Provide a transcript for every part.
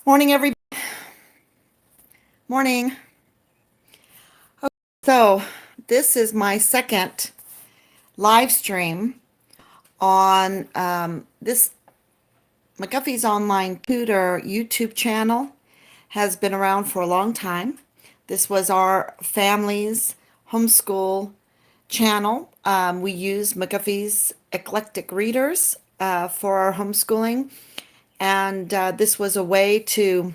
Morning, every morning. So, this is my second live stream on this McGuffey's Online Tutor YouTube channel. Has been around for a long time. This was our family's homeschool channel. We use McGuffey's Eclectic Readers for our homeschooling, and this was a way to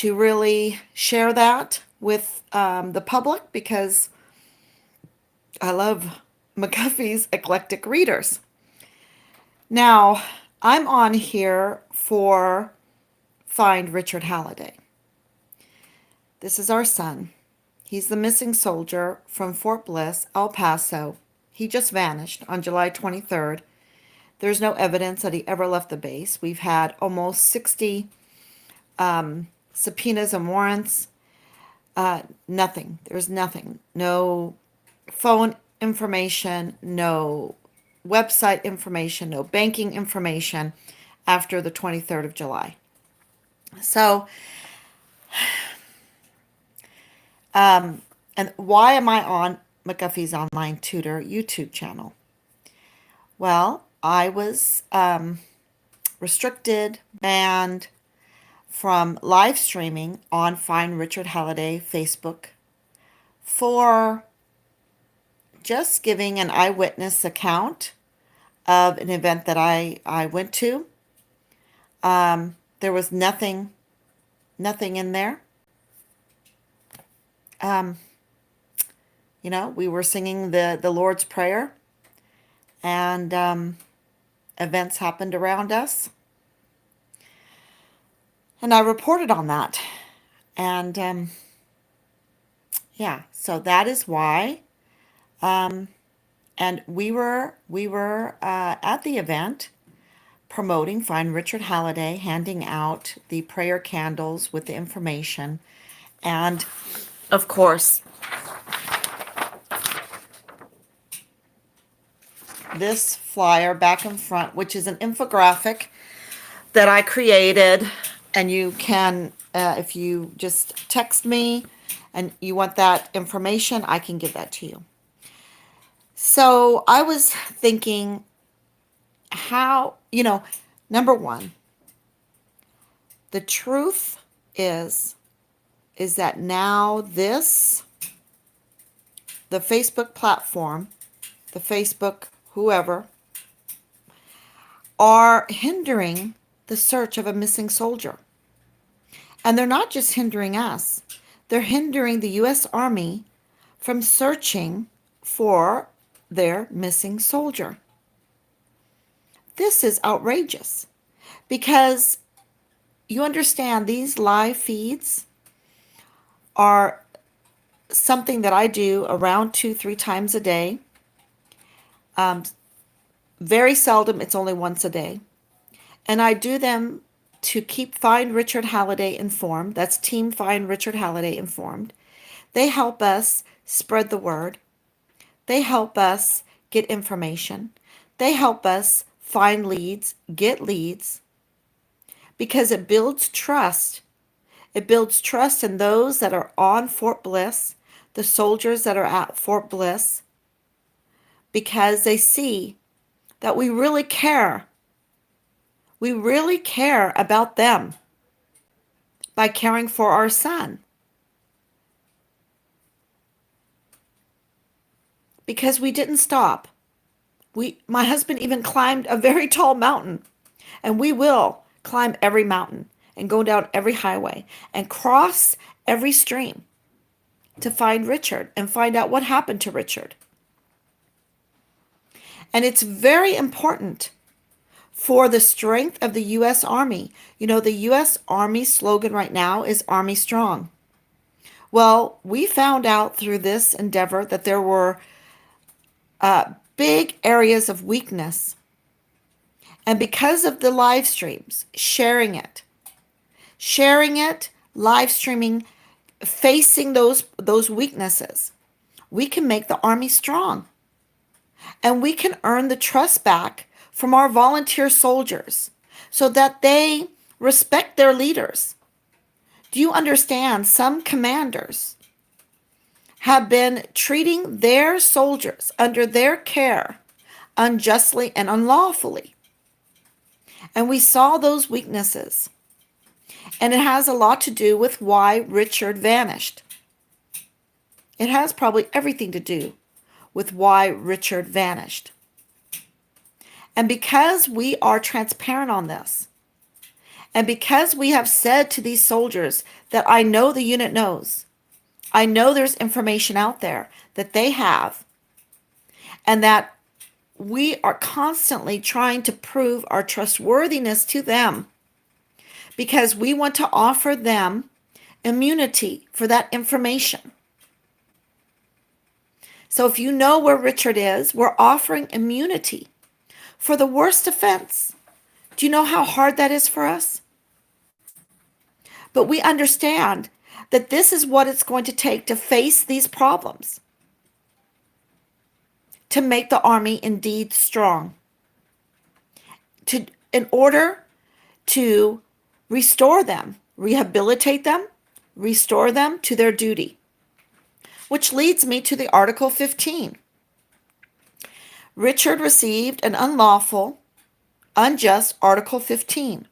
really share that with the public because I love McGuffey's Eclectic Readers. Now, I'm on here for Find Richard Halliday. This is our son. He's the missing soldier from Fort Bliss, El Paso. He just vanished on July 23rd. There's no evidence that he ever left the base. We've had almost 60 subpoenas and warrants. Nothing. There's nothing. No phone information, no website information, no banking information after the 23rd of July. So, and why am I on McGuffey's Online Tutor YouTube channel? Well, I was restricted, banned from live streaming on Find Richard Halliday Facebook for just giving an eyewitness account of an event that I went to. There was nothing in there. We were singing the Lord's Prayer, and events happened around us. And I reported on that. And so that is why. And we were at the event promoting Find Richard Halliday, handing out the prayer candles with the information. And of course, this flyer back and front, which is an infographic that I created, and you can, if you just text me and you want that information, I can give that to you. So I was thinking how, number one, the truth is that now the Facebook platform, the Facebook whoever, are hindering the search of a missing soldier. And they're not just hindering us, they're hindering the U.S. Army from searching for their missing soldier. This is outrageous because you understand these live feeds are something that I do around 2-3 times a day. Very seldom, it's only once a day. And I do them to keep Find Richard Halliday informed. That's Team Find Richard Halliday informed. They help us spread the word. They help us get information. They help us find leads, get leads, because it builds trust. It builds trust in those that are on Fort Bliss, the soldiers that are at Fort Bliss, because they see that we really care. We really care about them by caring for our son. Because we didn't stop. My husband even climbed a very tall mountain, and we will climb every mountain and go down every highway and cross every stream to find Richard and find out what happened to Richard. And it's very important for the strength of the U.S. Army. The U.S. Army slogan right now is Army Strong. Well, we found out through this endeavor that there were big areas of weakness. And because of the live streams, sharing it, live streaming, facing those weaknesses, we can make the Army strong. And we can earn the trust back from our volunteer soldiers so that they Respect their leaders. Do you understand some commanders have been treating their soldiers under their care unjustly and unlawfully? And we saw those weaknesses. And it has a lot to do with why Richard vanished. It has probably everything to do with why Richard vanished. And because we are transparent on this, and because we have said to these soldiers that I know the unit knows, I know there's information out there that they have, and that we are constantly trying to prove our trustworthiness to them because we want to offer them immunity for that information. So if you know where Richard is, we're offering immunity for the worst offense. Do you know how hard that is for us? But we understand that this is what it's going to take to face these problems, to make the army indeed strong, in order to restore them, rehabilitate them, restore them to their duty. Which leads me to the Article 15. Richard received an unlawful, unjust Article 15.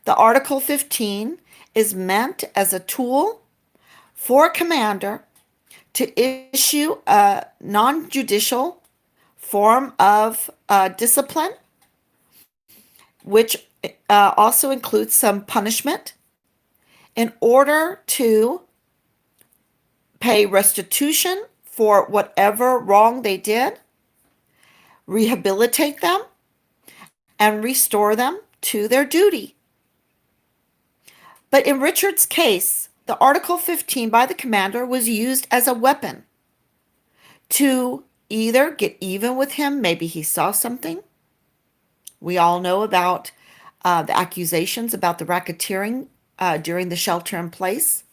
The Article 15 is meant as a tool for a commander to issue a non-judicial form of discipline, which also includes some punishment, in order to pay restitution for whatever wrong they did, rehabilitate them, and restore them to their duty. But in Richard's case, the Article 15 by the commander was used as a weapon to either get even with him. Maybe he saw something. We all know about the accusations about the racketeering during the shelter in place,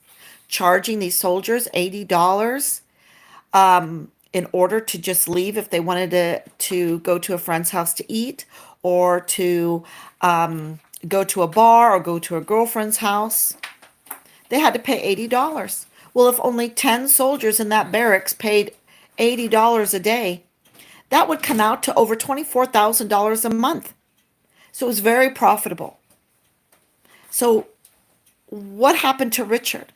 charging these soldiers $80 in order to just leave if they wanted to go to a friend's house to eat, or to go to a bar or go to a girlfriend's house. They had to pay $80. Well, if only 10 soldiers in that barracks paid $80 a day, that would come out to over $24,000 a month. So it was very profitable. So what happened to Richard?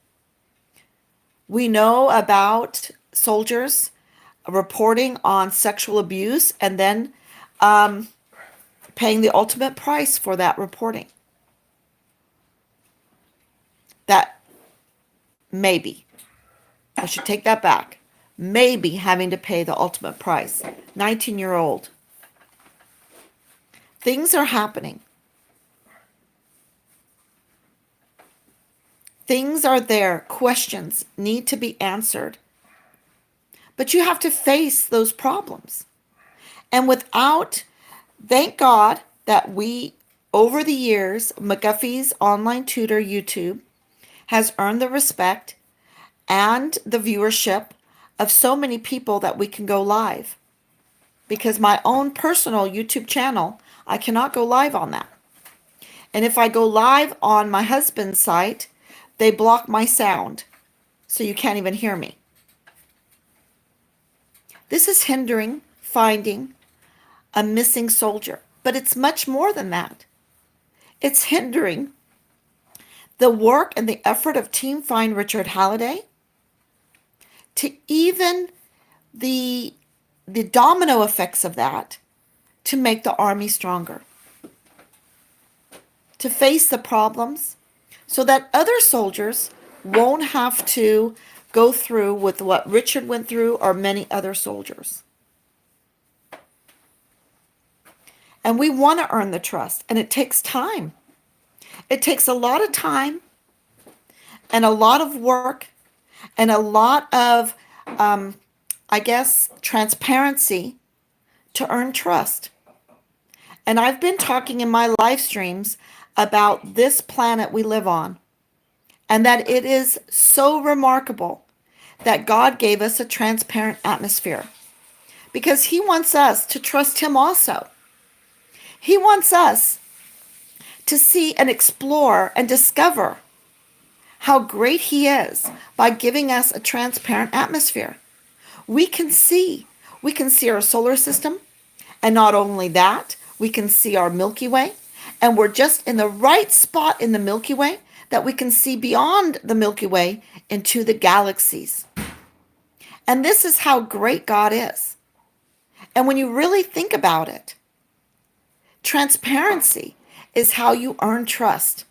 We know about soldiers reporting on sexual abuse and then paying the ultimate price for that reporting. That maybe, I should take that back, maybe having to pay the ultimate price. 19-year-old. Things are happening. Things are there. Questions need to be answered. But you have to face those problems. And thank God that we, over the years, McGuffey's Online Tutor YouTube has earned the respect and the viewership of so many people that we can go live. Because my own personal YouTube channel, I cannot go live on that. And if I go live on my husband's site, they block my sound, so you can't even hear me. This is hindering finding a missing soldier, but it's much more than that. It's hindering the work and the effort of Team Find Richard Halliday, to even the domino effects of that, to make the army stronger, to face the problems, so that other soldiers won't have to go through with what Richard went through, or many other soldiers. And we want to earn the trust, and it takes time. It takes a lot of time and a lot of work and a lot of, transparency to earn trust. And I've been talking in my live streams about this planet we live on, and that it is so remarkable that God gave us a transparent atmosphere, because he wants us to trust him also. He wants us to see and explore and discover how great He is by giving us a transparent atmosphere. We can see. We can see our solar system. And not only that, we can see our Milky Way. And we're just in the right spot in the Milky Way that we can see beyond the Milky Way into the galaxies. And this is how great God is. And when you really think about it, transparency is how you earn trust.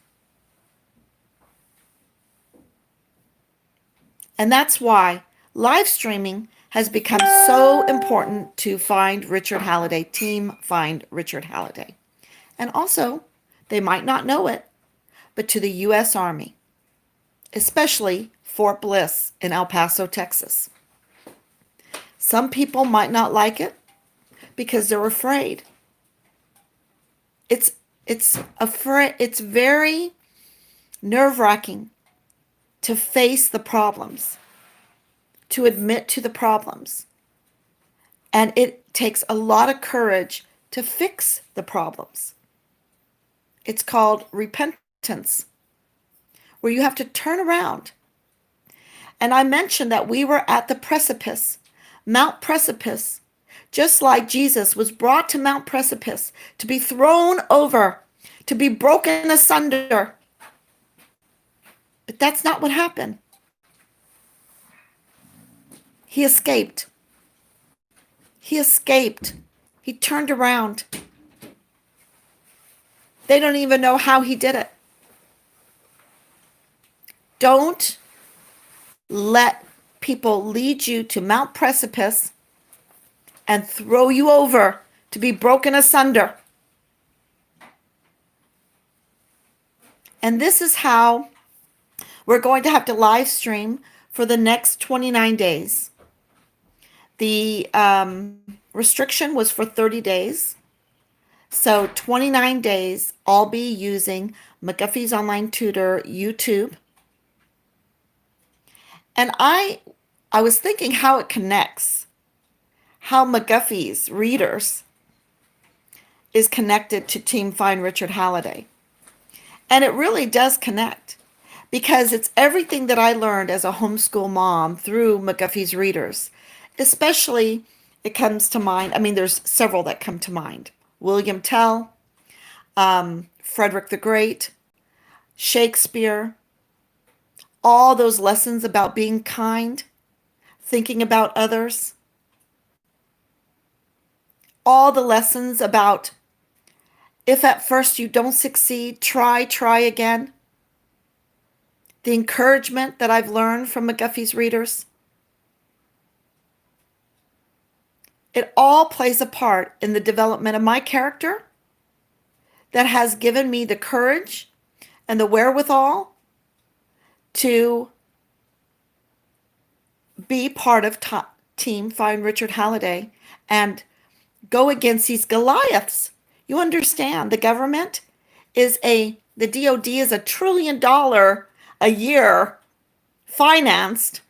And that's why live streaming has become so important to Find Richard Halliday, Team Find Richard Halliday. And also, they might not know it, but to the U.S. Army, especially Fort Bliss in El Paso, Texas. Some people might not like it because they're afraid. It's very nerve-wracking to face the problems, to admit to the problems. And it takes a lot of courage to fix the problems. It's called repentance, where you have to turn around. And I mentioned that we were at the precipice, Mount Precipice, just like Jesus was brought to Mount Precipice to be thrown over, to be broken asunder. But that's not what happened. He escaped. He escaped. He turned around. They don't even know how he did it. Don't let people lead you to Mount Precipice and throw you over to be broken asunder. And this is how we're going to have to live stream for the next 29 days. The restriction was for 30 days. So 29 days, I'll be using McGuffey's Online Tutor YouTube. And I was thinking how it connects, how McGuffey's readers is connected to Team Find Richard Halliday. And it really does connect because it's everything that I learned as a homeschool mom through McGuffey's readers. Especially, it comes to mind, there's several that come to mind. William Tell, Frederick the Great, Shakespeare, all those lessons about being kind, thinking about others, all the lessons about if at first you don't succeed, try again. The encouragement that I've learned from McGuffey's readers. It all plays a part in the development of my character that has given me the courage and the wherewithal to be part of Team Find Richard Halliday and go against these Goliaths. You understand, the government the DOD is $1 trillion a year financed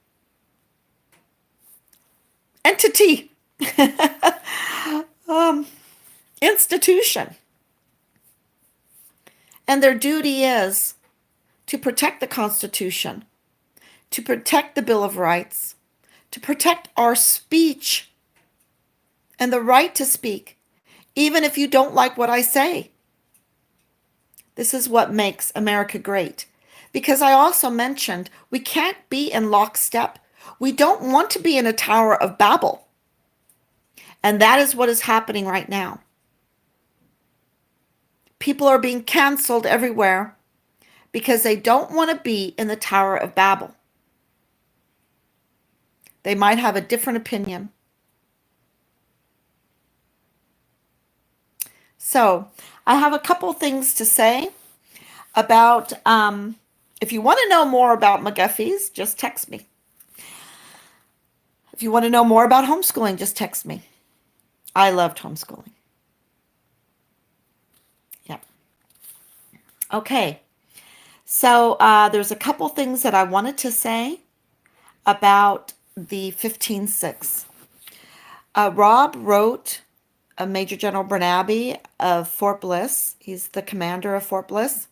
entity, institution. And their duty is to protect the Constitution, to protect the Bill of Rights, to protect our speech and the right to speak, even if you don't like what I say. This is what makes America great. Because I also mentioned we can't be in lockstep. We don't want to be in a Tower of Babel. And that is what is happening right now. People are being canceled everywhere because they don't want to be in the Tower of Babel. They might have a different opinion. So I have a couple things to say about, if you want to know more about McGuffey's, just text me. If you want to know more about homeschooling, just text me. I loved homeschooling. Yep. Okay. So there's a couple things that I wanted to say about the 15-6. Rob wrote Major General Bernabe of Fort Bliss. He's the commander of Fort Bliss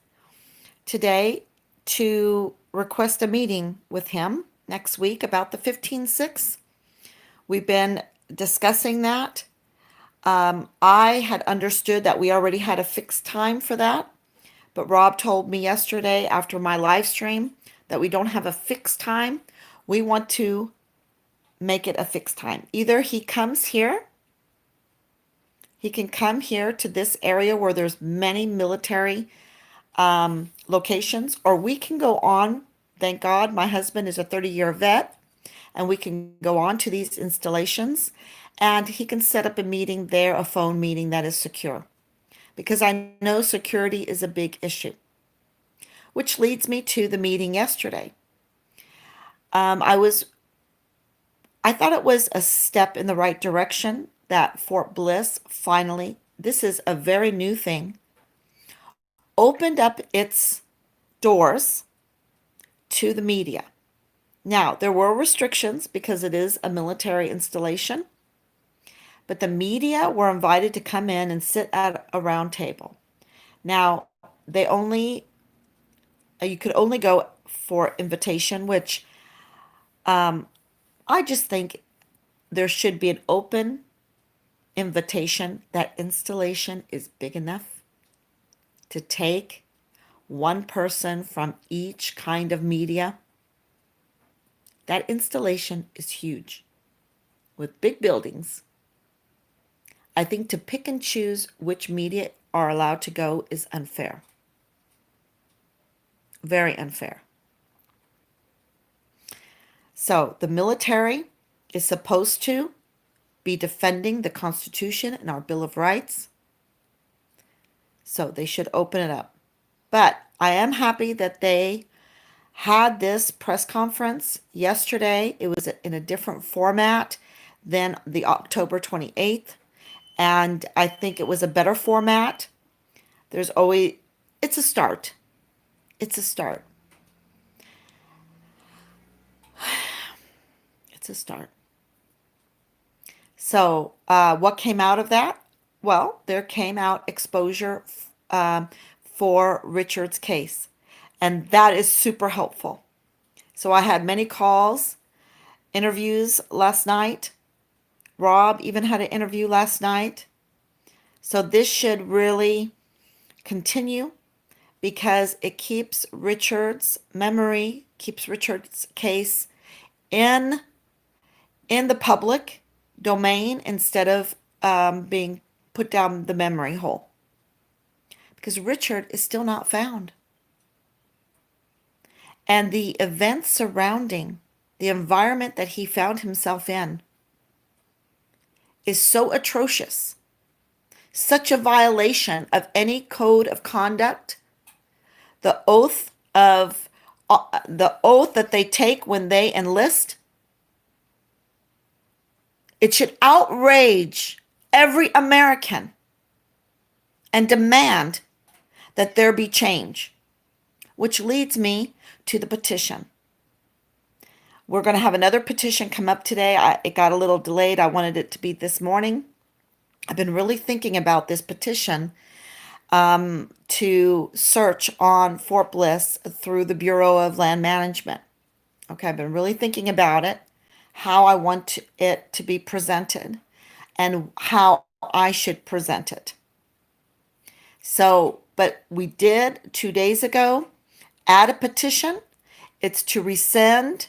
today to request a meeting with him next week about the 15-6. We've been discussing that. I had understood that we already had a fixed time for that, but Rob told me yesterday after my live stream that we don't have a fixed time. We want to make it a fixed time. Either he comes here, he can come here to this area where there's many military locations, or we can go on. Thank God my husband is a 30-year vet, and we can go on to these installations, and he can set up a meeting there, a phone meeting that is secure, because I know security is a big issue. Which leads me to the meeting yesterday. I thought it was a step in the right direction that Fort Bliss finally, this is a very new thing, opened up its doors to the media. Now, there were restrictions because it is a military installation, but the media were invited to come in and sit at a round table. Now, you could only go for invitation, which I just think there should be an open invitation. That installation is big enough to take one person from each kind of media. That installation is huge with big buildings. I think to pick and choose which media are allowed to go is unfair. Very unfair. So the military is supposed to be defending the Constitution and our Bill of Rights. So they should open it up. But I am happy that they had this press conference yesterday. It was in a different format than the October 28th. And I think it was a better format. It's a start. It's a start. It's a start. So what came out of that? Well, there came out exposure for Richard's case. And that is super helpful. So I had many calls, interviews last night. Rob even had an interview last night. So this should really continue because it keeps Richard's memory, keeps Richard's case in the public domain instead of being put down the memory hole. Because Richard is still not found. And the events surrounding the environment that he found himself in is so atrocious, such a violation of any code of conduct, the oath that they take when they enlist. It should outrage every American and demand that there be change, which leads me to the petition. We're going to have another petition come up today. It got a little delayed. I wanted it to be this morning. I've been really thinking about this petition to search on Fort Bliss through the Bureau of Land Management. Okay, I've been really thinking about it, how I want it to be presented, and how I should present it. So, but we did 2 days ago add a petition. It's to rescind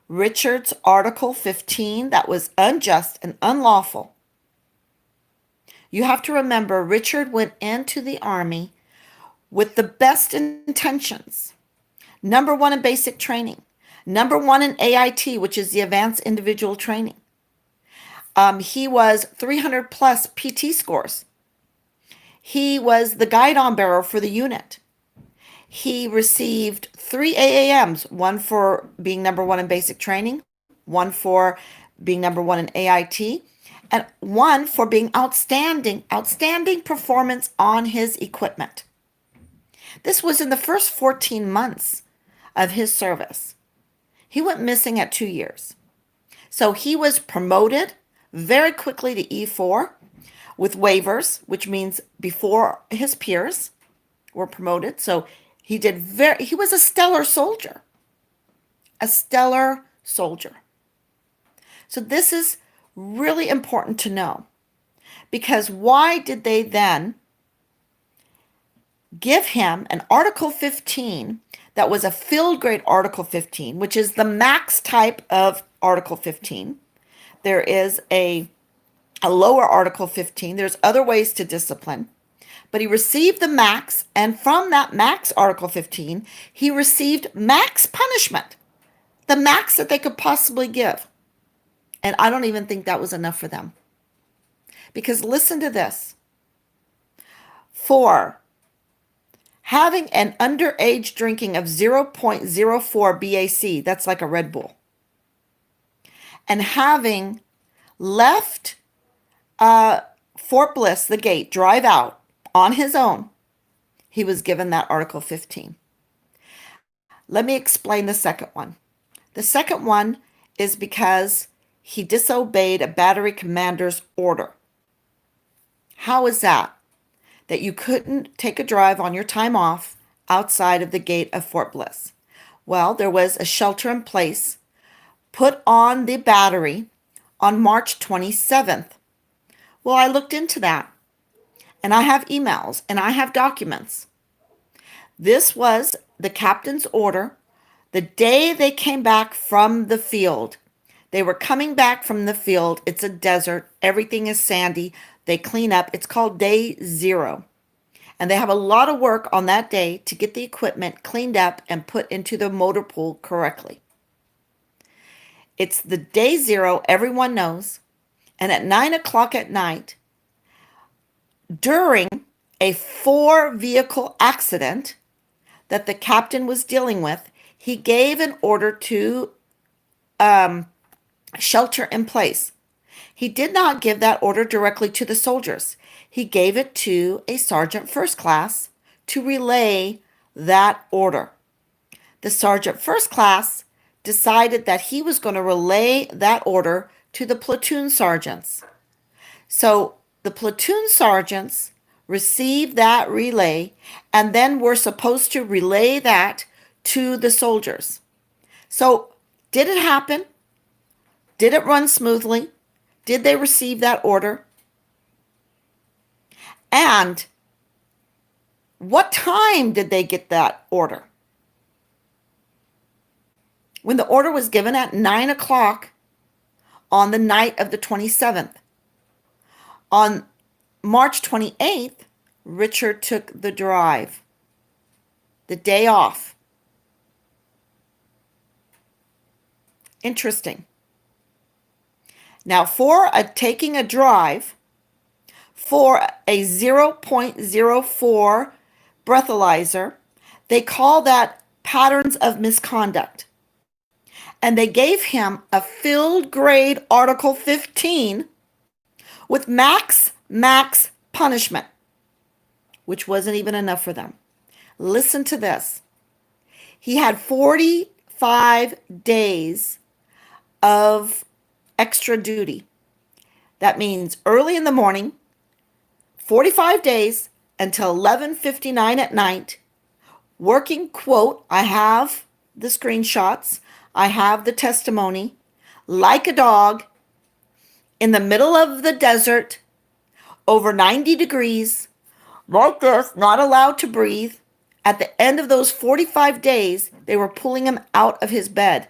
Richard's Article 15 that was unjust and unlawful. You have to remember, Richard went into the Army with the best intentions. Number one in basic training. Number one in AIT, which is the Advanced Individual Training. He was 300 plus PT scores. He was the guidon bearer for the unit. He received 3 AAMs, one for being number one in basic training, one for being number one in AIT, and one for being outstanding performance on his equipment. This was in the first 14 months of his service. He went missing at 2 years. So he was promoted very quickly to E4, with waivers, which means before his peers were promoted. So he was a stellar soldier. A stellar soldier. So this is really important to know, because why did they then give him an Article 15 that was a field grade Article 15, which is the max type of Article 15? There is a lower Article 15. There's other ways to discipline. But he received the max, and from that max Article 15, he received max punishment, the max that they could possibly give. And I don't even think that was enough for them. Because listen to this. For having an underage drinking of 0.04 BAC, that's like a Red Bull, and having left Fort Bliss, the gate, drive out on his own, he was given that Article 15. Let me explain the second one. The second one is because he disobeyed a battery commander's order. How is that? That you couldn't take a drive on your time off outside of the gate of Fort Bliss. Well, there was a shelter in place put on the battery on March 27th. Well, I looked into that, and I have emails, and I have documents. This was the captain's order the day they came back from the field. They were coming back from the field. It's a desert. Everything is sandy. They clean up. It's called day 0. And they have a lot of work on that day to get the equipment cleaned up and put into the motor pool correctly. It's the day 0, everyone knows. And at 9 o'clock at night, during a 4-vehicle accident that the captain was dealing with, he gave an order to shelter in place. He did not give that order directly to the soldiers. He gave it to a sergeant first class to relay that order. The sergeant first class decided that he was going to relay that order to the platoon sergeants. So the platoon sergeants received that relay and then were supposed to relay that to the soldiers. So did it happen? Did it run smoothly? Did they receive that order? And what time did they get that order? When the order was given at 9 o'clock on the night of the 27th. On March 28th, Richard took the drive, the day off. Interesting. Now, for taking a drive for a 0.04 breathalyzer, they call that patterns of misconduct. And they gave him a field grade Article 15 with max punishment, which wasn't even enough for them. Listen to this. He had 45 days of extra duty. That means early in the morning, 45 days until 11:59 at night, working, quote, I have the screenshots, I have the testimony, like a dog, in the middle of the desert, over 90 degrees, like this, not allowed to breathe. At the end of those 45 days, they were pulling him out of his bed.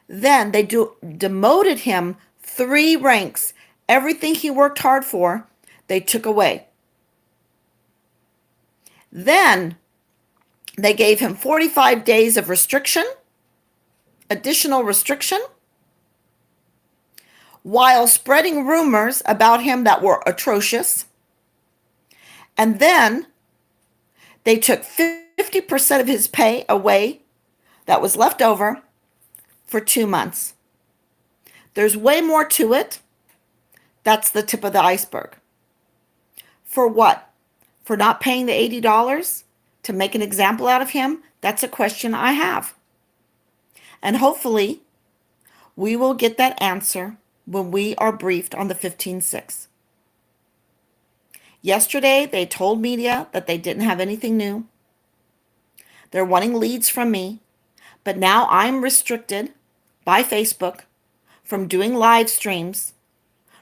Then they demoted him 3 ranks. Everything he worked hard for, they took away. Then they gave him 45 days of restriction, additional restriction, while spreading rumors about him that were atrocious. And then they took 50% of his pay away that was left over for 2 months. There's way more to it. That's the tip of the iceberg. For what? For not paying the $80 to make an example out of him? That's a question I have. And hopefully we will get that answer when we are briefed on the 15-6. Yesterday, they told media that they didn't have anything new. They're wanting leads from me, but now I'm restricted by Facebook from doing live streams,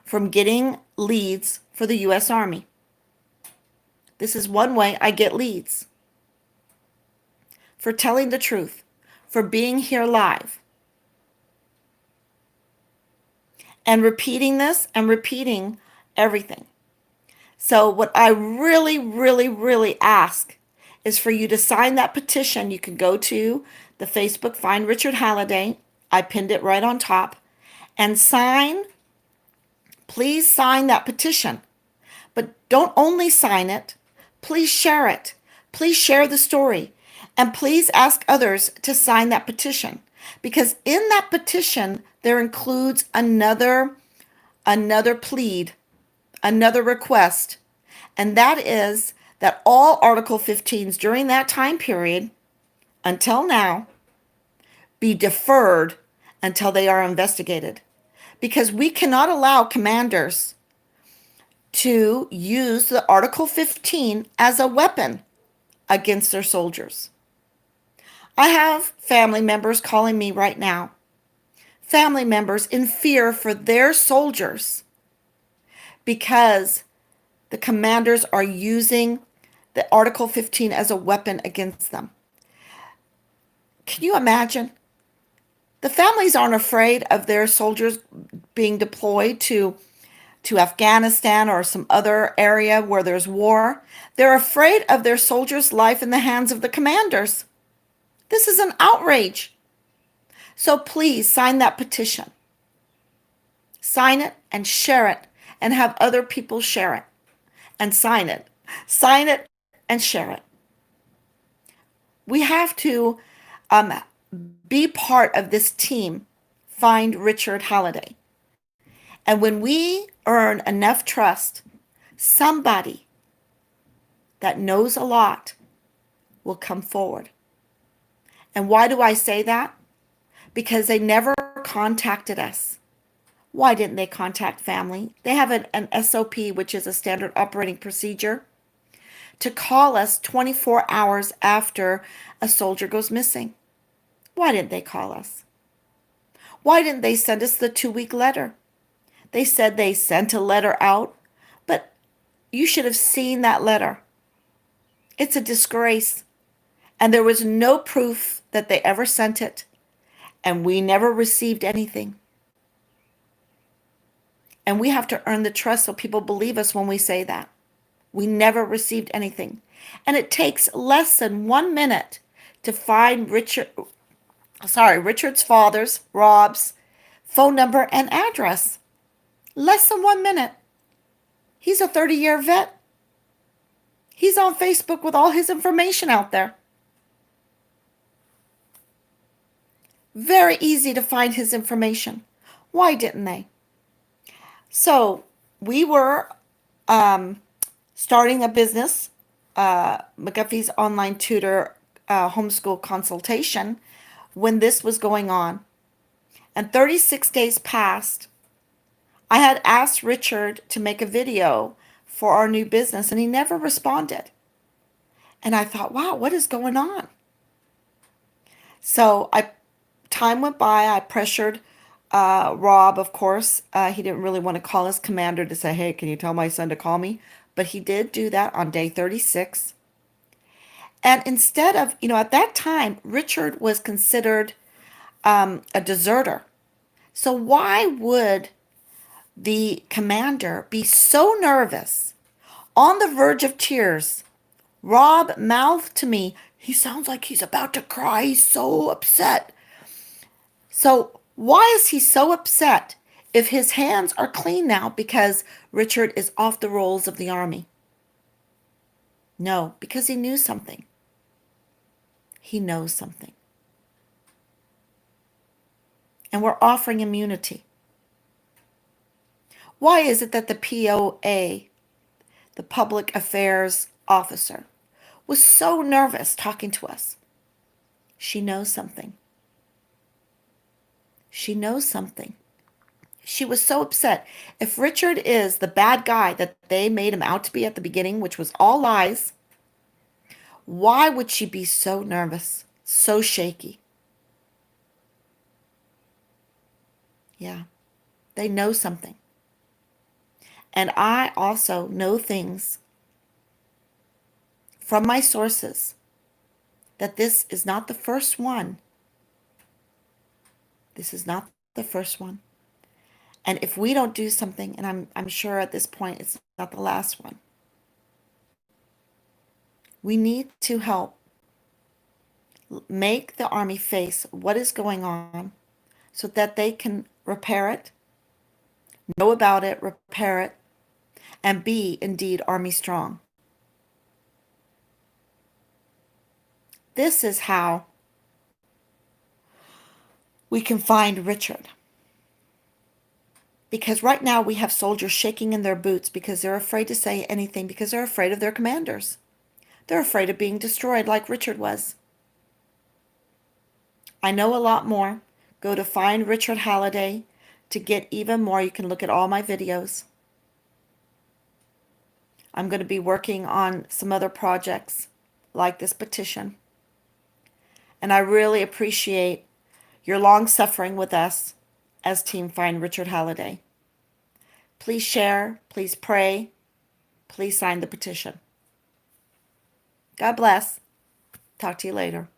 from getting leads for the U.S. Army. This is one way I get leads. For telling the truth, for being here live. And repeating this and repeating everything. So what I really, really, really ask is for you to sign that petition. You can go to the Facebook Find Richard Halliday. I pinned it right on top. And sign, please sign that petition. But don't only sign it, please share it. Please share the story. And please ask others to sign that petition. Because in that petition, there includes another plead, another request. And that is that all Article 15s during that time period, until now, be deferred until they are investigated. Because we cannot allow commanders to use the Article 15 as a weapon against their soldiers. I have family members calling me right now. Family members in fear for their soldiers because the commanders are using the Article 15 as a weapon against them. Can you imagine? The families aren't afraid of their soldiers being deployed to Afghanistan or some other area where there's war. They're afraid of their soldiers' life in the hands of the commanders. This is an outrage. So please sign that petition. Sign it and share it and have other people share it and sign it. Sign it and share it. We have to be part of this team, Find Richard Halliday. And when we earn enough trust, somebody that knows a lot will come forward. And why do I say that? Because they never contacted us. Why didn't they contact family? They have an SOP, which is a standard operating procedure, to call us 24 hours after a soldier goes missing. Why didn't they call us? Why didn't they send us the 2-week letter? They said they sent a letter out, but you should have seen that letter. It's a disgrace. And there was no proof that they ever sent it. And we never received anything. And we have to earn the trust so people believe us when we say that. We never received anything. And it takes less than 1 minute to find Richard's father's, Rob's, phone number and address. Less than 1 minute. He's a 30-year vet. He's on Facebook with all his information out there. Very easy to find his information. Why didn't they? So we were starting a business, McGuffey's online tutor homeschool consultation, when this was going on. And 36 days passed. I had asked Richard to make a video for our new business, and he never responded. And I thought, wow, what is going on? So time went by. I pressured Rob, of course. He didn't really want to call his commander to say, hey, can you tell my son to call me? But he did do that on day 36. And instead of, at that time, Richard was considered a deserter. So why would the commander be so nervous, on the verge of tears? Rob mouthed to me, he sounds like he's about to cry. He's so upset. So why is he so upset if his hands are clean now because Richard is off the rolls of the Army? No, because he knew something. He knows something. And we're offering immunity. Why is it that the POA, the public affairs officer, was so nervous talking to us? She knows something. She knows something. She was so upset. If Richard is the bad guy that they made him out to be at the beginning, which was all lies, why would she be so nervous, so shaky? Yeah, they know something. And I also know things from my sources that this is not the first one. This is not the first one. And if we don't do something, and I'm sure at this point it's not the last one, we need to help make the Army face what is going on so that they can repair it, know about it, repair it, and be indeed Army strong. This is how we can find Richard. Because right now we have soldiers shaking in their boots because they're afraid to say anything because they're afraid of their commanders. They're afraid of being destroyed like Richard was. I know a lot more. Go to Find Richard Halliday to get even more. You can look at all my videos. I'm going to be working on some other projects like this petition. And I really appreciate your long suffering with us as Team Find Richard Halliday. Please share, please pray, please sign the petition. God bless. Talk to you later.